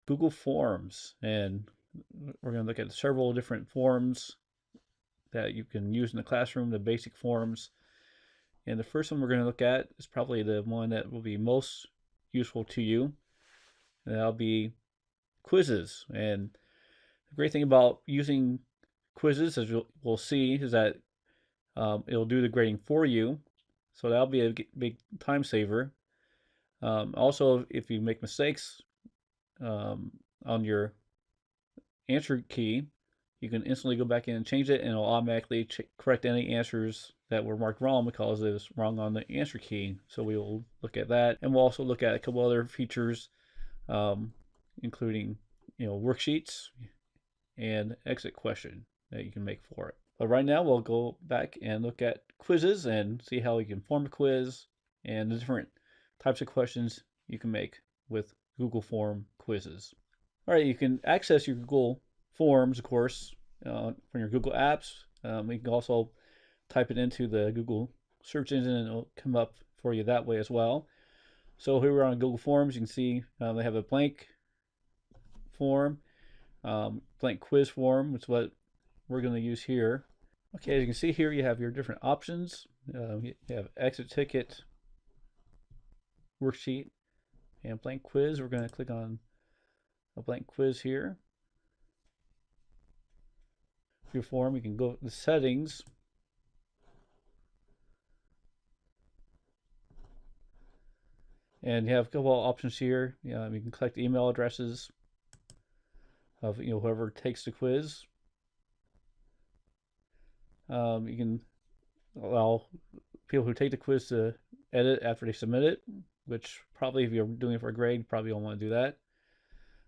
Google Forms, and we're going to look at several different forms that you can use in the classroom, the basic forms. And the first one we're going to look at is probably the one that will be most useful to you, and that'll be quizzes. And the great thing about using quizzes, as we'll see, is that it'll do the grading for you. So that'll be a big time saver. Also, if you make mistakes on your answer key, you can instantly go back in and change it, and it'll automatically correct any answers that were marked wrong because it was wrong on the answer key. So we will look at that, and we'll also look at a couple other features, including worksheets and exit question that you can make for it. But right now we'll go back and look at quizzes and see how you can form a quiz and the different types of questions you can make with Google Form quizzes. All right, you can access your Google Forms, of course, from your Google Apps. You can also type it into the Google search engine and it'll come up for you that way as well. So here we're on Google Forms. You can see they have a blank form, blank quiz form, which is what we're going to use here. Okay, as you can see here, you have your different options. You have exit ticket, worksheet, and blank quiz. We're going to click on a blank quiz here. Your form, you can go to the settings. And you have a couple of options here. You can collect email addresses of whoever takes the quiz. You can allow people who take the quiz to edit after they submit it, which probably if you're doing it for a grade, you probably don't want to do that.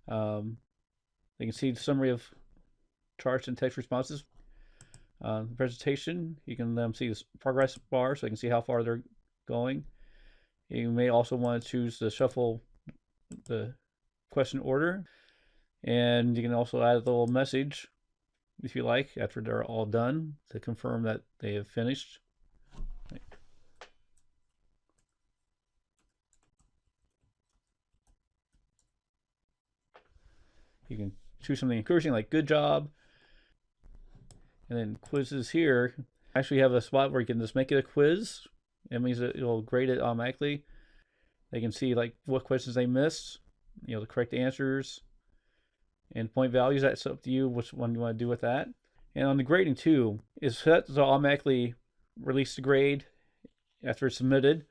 You can see the summary of charts and text responses. The presentation, you can see this progress bar so you can see how far they're going. You may also want to choose to shuffle the question order, and you can also add a little message if you like after they're all done to confirm that they have finished. You can choose something encouraging like good job, and then quizzes here actually have a spot where you can just make it a quiz. It means that it'll grade it automatically. They can see like what questions they missed, the correct answers, and point values. That's up to you which one you want to do with that. And on the grading too, is set to automatically release the grade after it's submitted.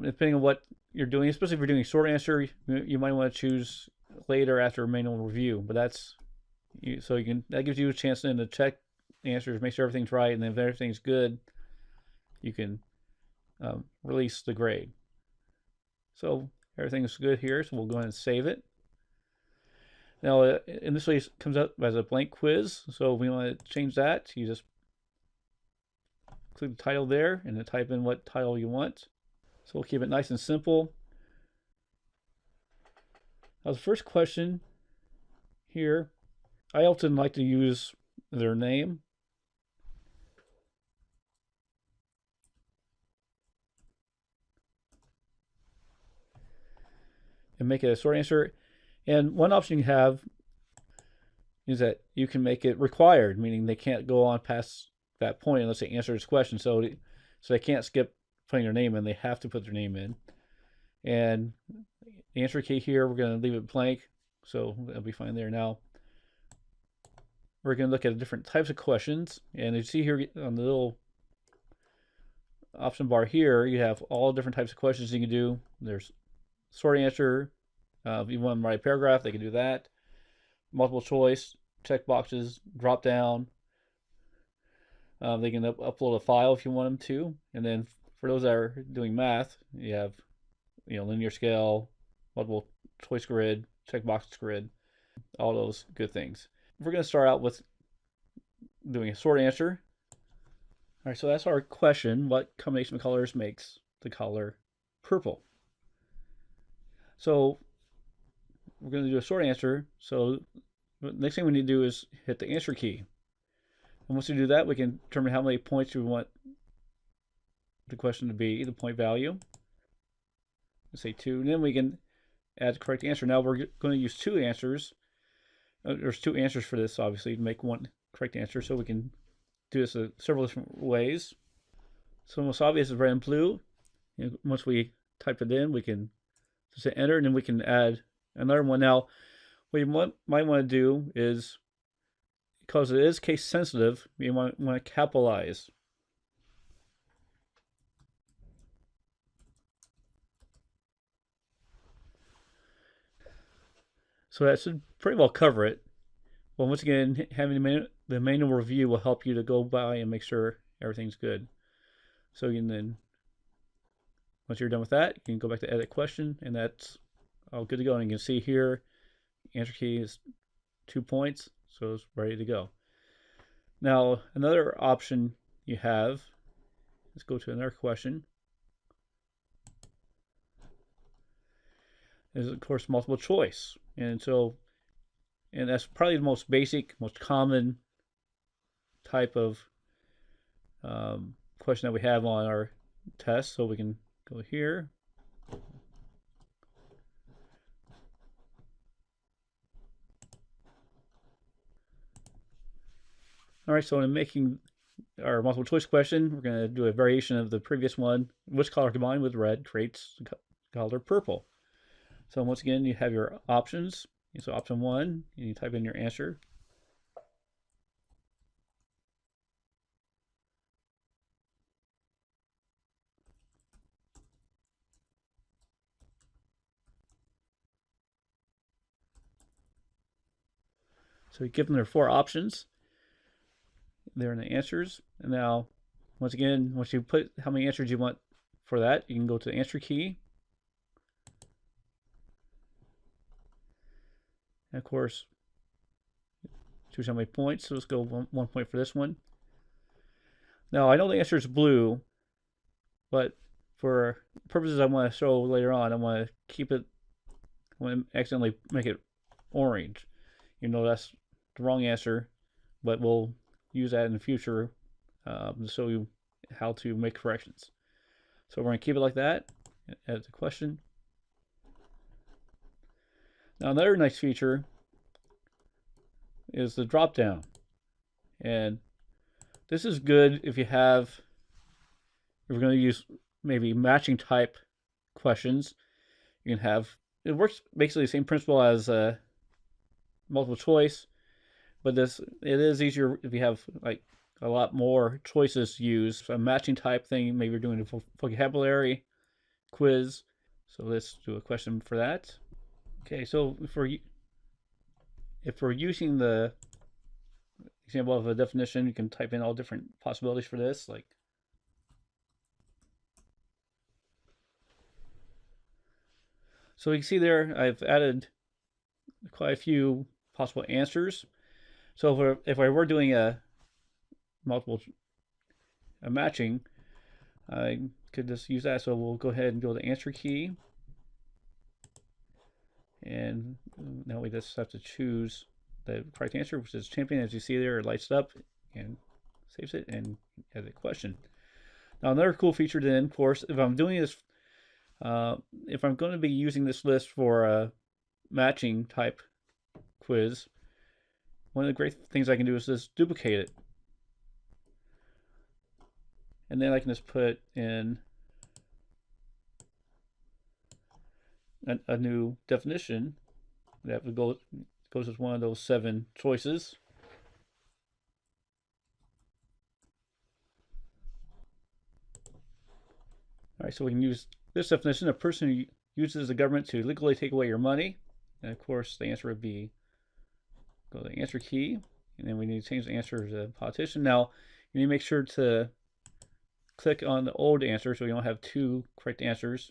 Depending on what you're doing, especially if you're doing short answer, you might want to choose later after manual review. But that's so you can that gives you a chance then to check answers, make sure everything's right, and then if everything's good, you can release the grade. So everything's good here, so we'll go ahead and save it. Now, initially it comes up as a blank quiz, so if we want to change that, you just click the title there and then type in what title you want. So we'll keep it nice and simple. Now the first question here, I often like to use their name. And make it a short answer. And one option you have is that you can make it required, meaning they can't go on past that point unless they answer this question. So they can't skip putting their name in. They have to put their name in. And the answer key here, we're going to leave it blank. So that'll be fine there. Now, we're going to look at different types of questions. And you see here on the little option bar here, you have all different types of questions you can do. There's short answer. If you want to write a paragraph, they can do that. Multiple choice, check boxes, drop down. They can upload a file if you want them to. And then for those that are doing math, you have linear scale, multiple choice grid, checkbox grid, all those good things. We're going to start out with doing a short answer. All right, so that's our question. What combination of colors makes the color purple? So we're going to do a short answer. So the next thing we need to do is hit the answer key. And once we do that, we can determine how many points we want the question to be, the point value. Let's say 2. And then we can add the correct answer. Now we're going to use two answers. There's two answers for this, obviously, to make one correct answer. So we can do this several different ways. So the most obvious is red and blue. Once we type it in, we can just hit enter, and then we can add another one. Now, what you might want to do is, because it is case sensitive, you want to capitalize. So that should pretty well cover it. Well, once again, having the manual review will help you to go by and make sure everything's good. So you can then, once you're done with that, you can go back to edit question, and that's all good to go. And you can see here, answer key is 2 points, so it's ready to go. Now, another option you have, let's go to another question, is of course multiple choice. And that's probably the most basic, most common type of question that we have on our test. So we can go here. All right, so in making our multiple choice question, we're going to do a variation of the previous one. Which color combined with red creates the color purple? So once again, you have your options. So option 1, and you type in your answer. So you give them their 4 options. They're in the answers. And now, once again, once you put how many answers you want for that, you can go to the answer key. And of course, choose how many points. So let's go 1 point for this one. Now, I know the answer is blue, but for purposes I want to show later on, I want to keep it, I want to accidentally make it orange. You know that's the wrong answer, but we'll use that in the future to show you how to make corrections. So we're going to keep it like that, edit the question. Now another nice feature is the drop down. And this is good if you're going to use maybe matching type questions. You can have, it works basically the same principle as multiple choice, but it is easier if you have like a lot more choices used. So a matching type thing, maybe you're doing a vocabulary quiz. So let's do a question for that. Okay, so if we're using the example of a definition, you can type in all different possibilities for this, like so you can see there I've added quite a few possible answers. So if I were doing a matching, I could just use that. So we'll go ahead and go to the answer key, and now we just have to choose the correct answer, which is champion. As you see there, it lights up and saves it and edit the question. Now another cool feature then, of course, if I'm doing this, if I'm going to be using this list for a matching type quiz, one of the great things I can do is just duplicate it. And then I can just put in a new definition that goes as one of those 7 choices. All right, so we can use this definition: a person who uses the government to legally take away your money. And of course, the answer would be, go to the answer key, and then we need to change the answer to politician. Now, you need to make sure to click on the old answer so we don't have 2 correct answers.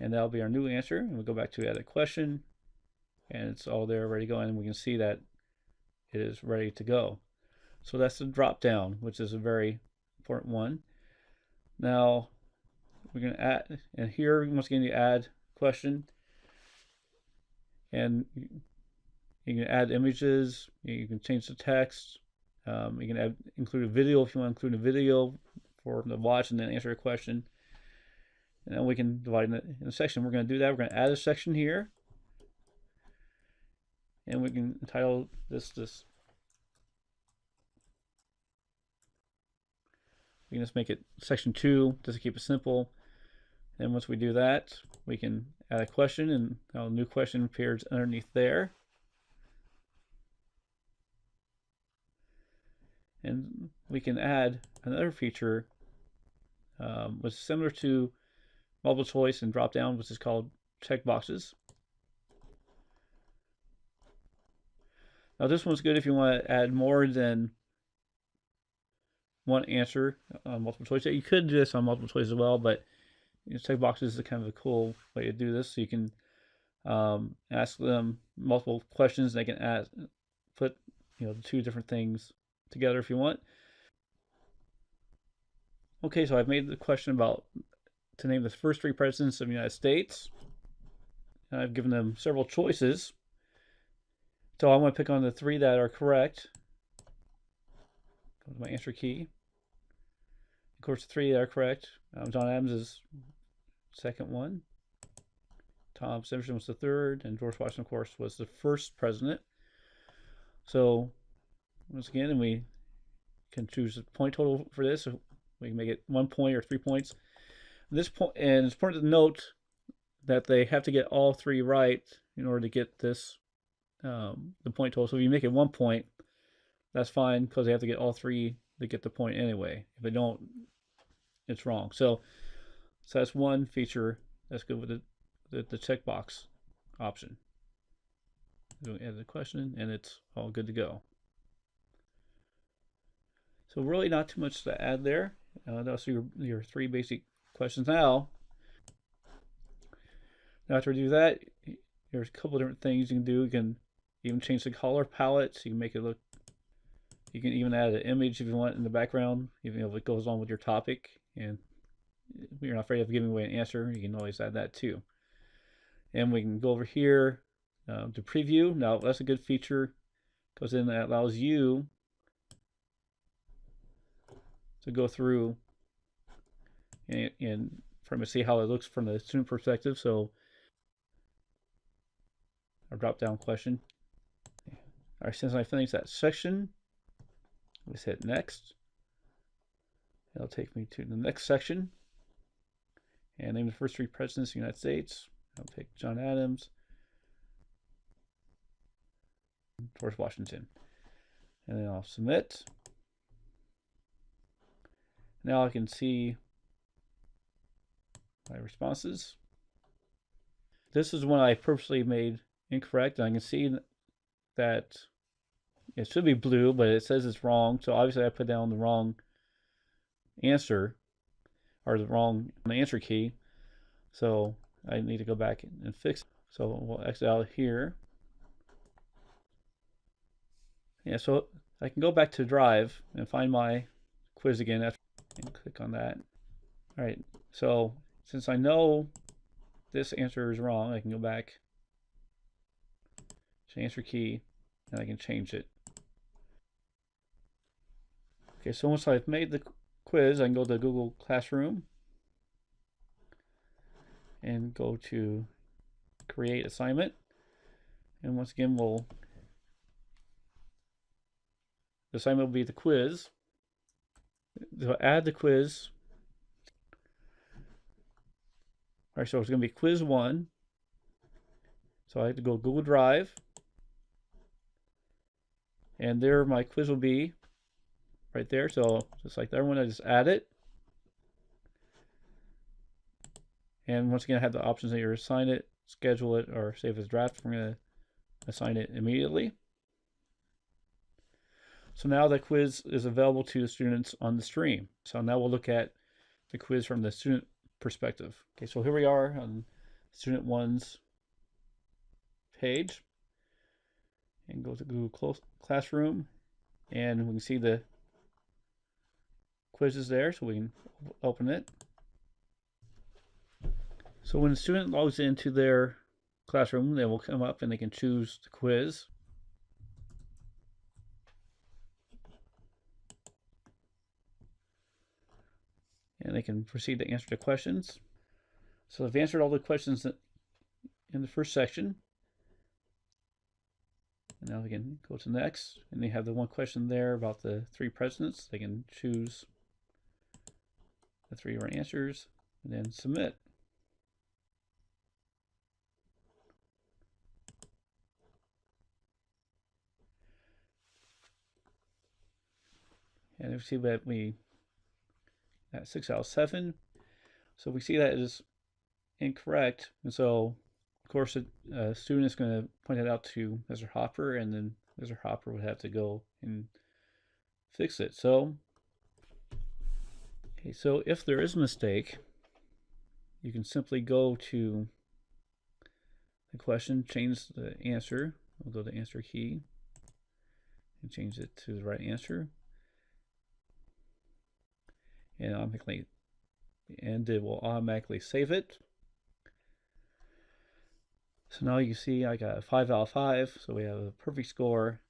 And that'll be our new answer. And we'll go back to edit question, and it's all there ready to go. And we can see that it is ready to go. So that's the drop down, which is a very important one. Now, we're going to add, and here, once again, you add question. And you can add images, you can change the text, you can include a video if you want to include a video for them to watch and then answer a question. And then we can divide it in a section. We're going to do that. We're going to add a section here. And we can entitle this. We can just make it section 2 just to keep it simple. And once we do that, we can add a question, and a new question appears underneath there. And we can add another feature which is similar to multiple choice and drop down, which is called checkboxes. Now this one's good if you want to add more than one answer on multiple choice. You could do this on multiple choice as well, but checkboxes is kind of a cool way to do this. So you can ask them multiple questions. And they can put two different things together if you want. Okay, so I've made the question about to name the first 3 presidents of the United States. And I've given them several choices. So I want to pick on the 3 that are correct. Go to my answer key. Of course, the 3 that are correct. John Adams is second one. Thomas Jefferson was the 3rd, and George Washington, of course, was the 1st president. So once again, and we can choose a point total for this. So we can make it 1 point or 3 points. This point, and it's important to note that they have to get all 3 right in order to get this the point total. So if you make it 1 point, that's fine because they have to get all 3 to get the point anyway. If they don't, it's wrong. So that's one feature that's good with the checkbox option. So add the question, and it's all good to go. So really not too much to add there. Those are your 3 basic questions. Now after we do that, there's a couple different things you can do. You can even change the color palette, so you can make it look. You can even add an image if you want in the background, even if it goes on with your topic. And if you're not afraid of giving away an answer, you can always add that too. And we can go over here to preview. Now that's a good feature because then that allows you to go through and from to see how it looks from the student perspective. So our drop down question. All right, since I finished that section, let's hit next. It'll take me to the next section and name the first 3 presidents of the United States. I'll pick John Adams, George Washington, and then I'll submit. Now I can see my responses. This is one I purposely made incorrect, and I can see that it should be blue, but it says it's wrong. So obviously I put down the wrong answer, or the wrong answer key. So I need to go back and fix it. So we'll exit out here. Yeah, so I can go back to Drive and find my quiz again and click on that. All right, so since I know this answer is wrong, I can go back to answer key and I can change it. Okay, so once I've made the quiz, I can go to Google Classroom and go to create assignment. And once again, the assignment will be the quiz. So add the quiz. All right, so it's going to be quiz 1. So I have to go Google Drive. And there my quiz will be right there. So just like that one, I just add it. And once again, I have the options that you assign it, schedule it, or save as draft. We're going to assign it immediately. So now the quiz is available to the students on the stream. So now we'll look at the quiz from the student perspective. Okay, so here we are on student 1's page. And go to Google Classroom. And we can see the quiz is there, so we can open it. So when the student logs into their classroom, they will come up and they can choose the quiz. And they can proceed to answer the questions. So I've answered all the questions in the first section. And now we can go to next. And they have the one question there about the 3 presidents. They can choose the 3 right answers and then submit. And we see that we got 6 out of 7. So we see that is incorrect. And so, of course, a student is going to point that out to Mr. Hopper, and then Mr. Hopper would have to go and fix it. So, okay, so if there is a mistake, you can simply go to the question, change the answer. We'll go to answer key and change it to the right answer. And it will automatically save it. So now you can see I got a 5 out of 5, so we have a perfect score,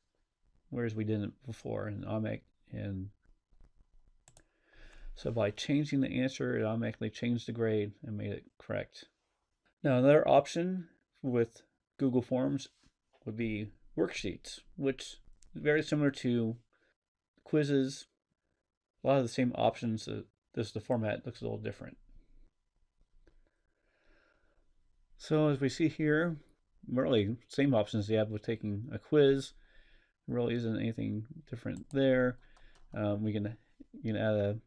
whereas we didn't before. And so by changing the answer, it automatically changed the grade and made it correct. Now another option with Google Forms would be worksheets, which is very similar to quizzes. A lot of the same options. The format looks a little different. So as we see here, really same options you have with taking a quiz. There really isn't anything different there. You can add a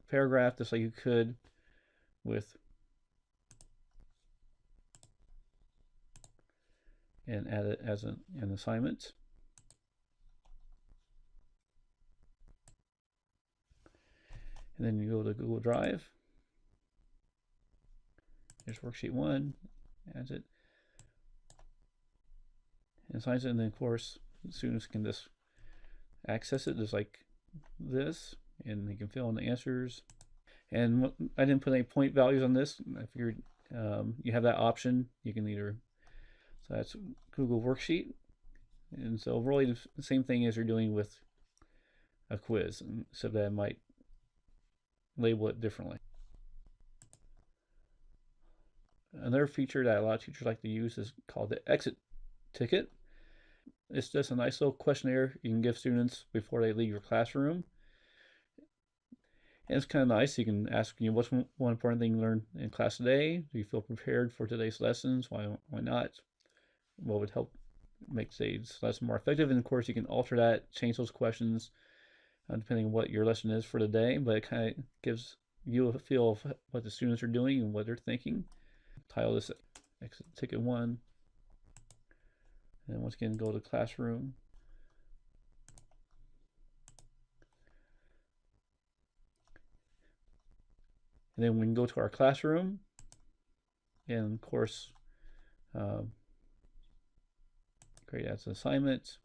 paragraph just like you could with and add it as an assignment. And then you go to Google Drive. There's worksheet 1, adds it, and assigns it, and then of course students can just access it just like this, and they can fill in the answers. And I didn't put any point values on this. I figured you have that option. You can either, so that's Google Worksheet. And so really the same thing as you're doing with a quiz, except that I might label it differently. Another feature that a lot of teachers like to use is called the exit ticket. It's just a nice little questionnaire you can give students before they leave your classroom. And it's kind of nice. You can ask, what's one important thing you learned in class today? Do you feel prepared for today's lessons? Why not? What would help make today's lesson more effective? And of course, you can alter that, change those questions depending on what your lesson is for the day. But it kind of gives you a feel of what the students are doing and what they're thinking. Title this exit ticket 1. And then once again, go to classroom. And then we can go to our classroom, and of course, create as an assignment.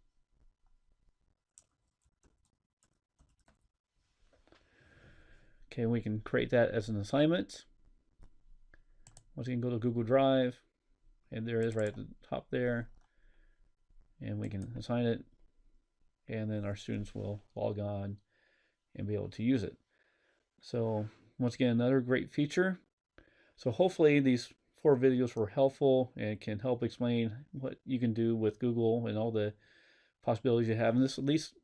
Okay, we can create that as an assignment. Once again, go to Google Drive, and there it is right at the top there. And we can assign it, and then our students will log on and be able to use it. So once again, another great feature. So hopefully these 4 videos were helpful and can help explain what you can do with Google and all the possibilities you have. And this, at least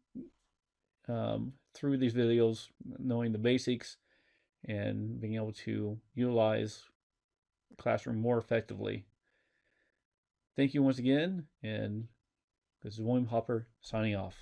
through these videos, knowing the basics and being able to utilize Classroom more effectively. Thank you once again, and this is William Hopper signing off.